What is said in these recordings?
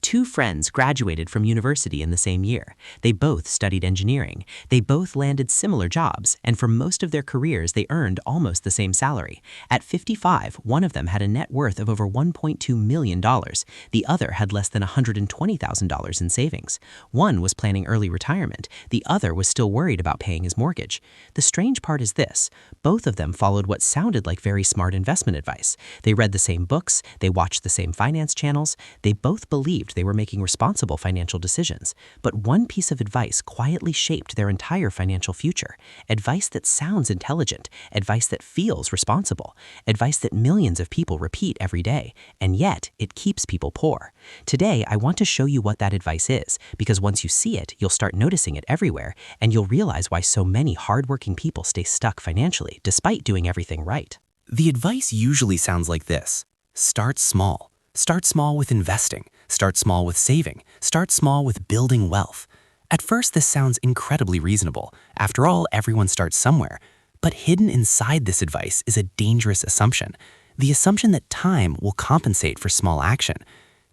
Two friends graduated from university in the same year. They both studied engineering. They both landed similar jobs, and for most of their careers, they earned almost the same salary. At 55, one of them had a net worth of over $1.2 million. The other had less than $120,000 in savings. One was planning early retirement. The other was still worried about paying his mortgage. The strange part is this: both of them followed what sounded like very smart investment advice. They read the same books. They watched the same finance channels. They both believed they were making responsible financial decisions. But one piece of advice quietly shaped their entire financial future. Advice that sounds intelligent, advice that feels responsible, advice that millions of people repeat every day, and yet it keeps people poor. Today, I want to show you what that advice is, because once you see it, you'll start noticing it everywhere, and you'll realize why so many hardworking people stay stuck financially despite doing everything right. The advice usually sounds like this: start small. Start small with investing. Start small with saving. Start small with building wealth. At first, this sounds incredibly reasonable. After all, everyone starts somewhere. But hidden inside this advice is a dangerous assumption. The assumption that time will compensate for small action.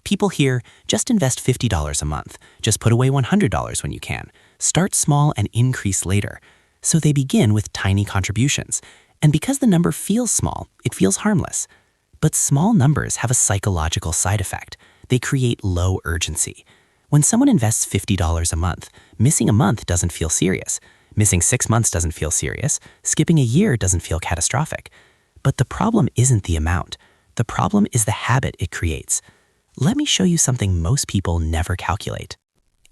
People hear, just invest $50 a month. Just put away $100 when you can. Start small and increase later. So they begin with tiny contributions. And because the number feels small, it feels harmless. But small numbers have a psychological side effect. They create low urgency. When someone invests $50 a month, missing a month doesn't feel serious. Missing 6 months doesn't feel serious. Skipping a year doesn't feel catastrophic. But the problem isn't the amount. The problem is the habit it creates. Let me show you something most people never calculate.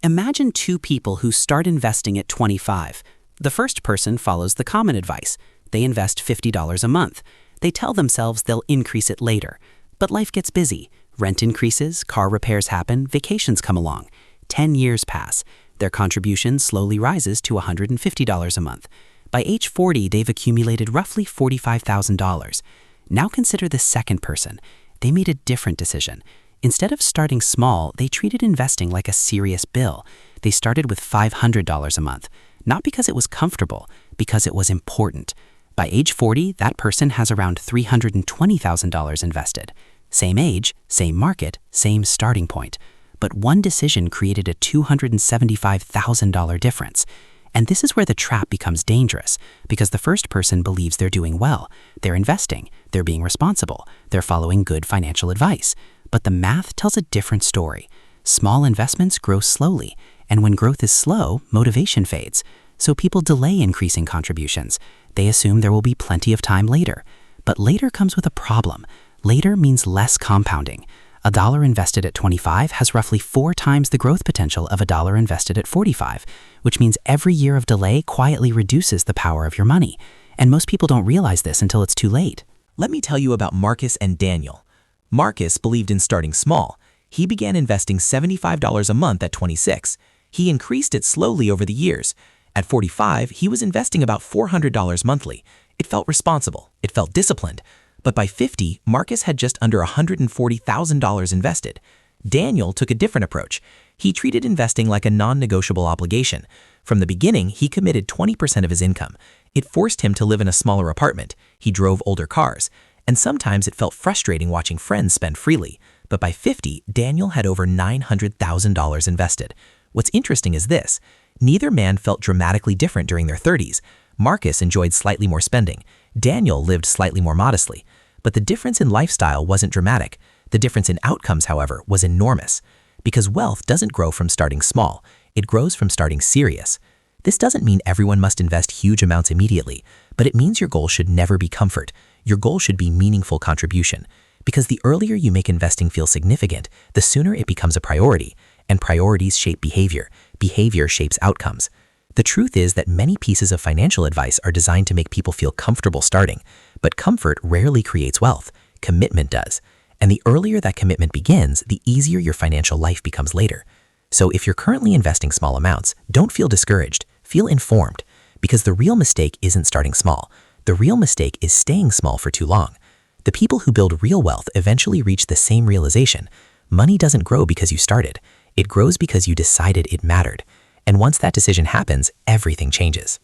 Imagine two people who start investing at 25. The first person follows the common advice. They invest $50 a month. They tell themselves they'll increase it later. But life gets busy. Rent increases, car repairs happen, vacations come along. 10 years pass. Their contribution slowly rises to $150 a month. By age 40, they've accumulated roughly $45,000. Now consider the second person. They made a different decision. Instead of starting small, they treated investing like a serious bill. They started with $500 a month, not because it was comfortable, because it was important. By age 40, that person has around $320,000 invested. Same age, same market, same starting point. But one decision created a $275,000 difference. And this is where the trap becomes dangerous, because the first person believes they're doing well. They're investing, they're being responsible, they're following good financial advice. But the math tells a different story. Small investments grow slowly, and when growth is slow, motivation fades. So people delay increasing contributions. They assume there will be plenty of time later. But later comes with a problem. Later means less compounding. A dollar invested at 25 has roughly 4 times the growth potential of a dollar invested at 45, which means every year of delay quietly reduces the power of your money. And most people don't realize this until it's too late. Let me tell you about Marcus and Daniel. Marcus believed in starting small. He began investing $75 a month at 26. He increased it slowly over the years. At 45, he was investing about $400 monthly. It felt responsible. It felt disciplined. But by 50, Marcus had just under $140,000 invested. Daniel took a different approach. He treated investing like a non-negotiable obligation. From the beginning, he committed 20% of his income. It forced him to live in a smaller apartment. He drove older cars. And sometimes it felt frustrating watching friends spend freely. But by 50, Daniel had over $900,000 invested. What's interesting is this: neither man felt dramatically different during their 30s. Marcus enjoyed slightly more spending. Daniel lived slightly more modestly. But the difference in lifestyle wasn't dramatic. The difference in outcomes, however, was enormous. Because wealth doesn't grow from starting small. It grows from starting serious. This doesn't mean everyone must invest huge amounts immediately, but it means your goal should never be comfort. Your goal should be meaningful contribution. Because the earlier you make investing feel significant, the sooner it becomes a priority. And priorities shape behavior. Behavior shapes outcomes. The truth is that many pieces of financial advice are designed to make people feel comfortable starting. But comfort rarely creates wealth. Commitment does. And the earlier that commitment begins, the easier your financial life becomes later. So if you're currently investing small amounts, don't feel discouraged. Feel informed. Because the real mistake isn't starting small. The real mistake is staying small for too long. The people who build real wealth eventually reach the same realization. Money doesn't grow because you started. It grows because you decided it mattered. And once that decision happens, everything changes.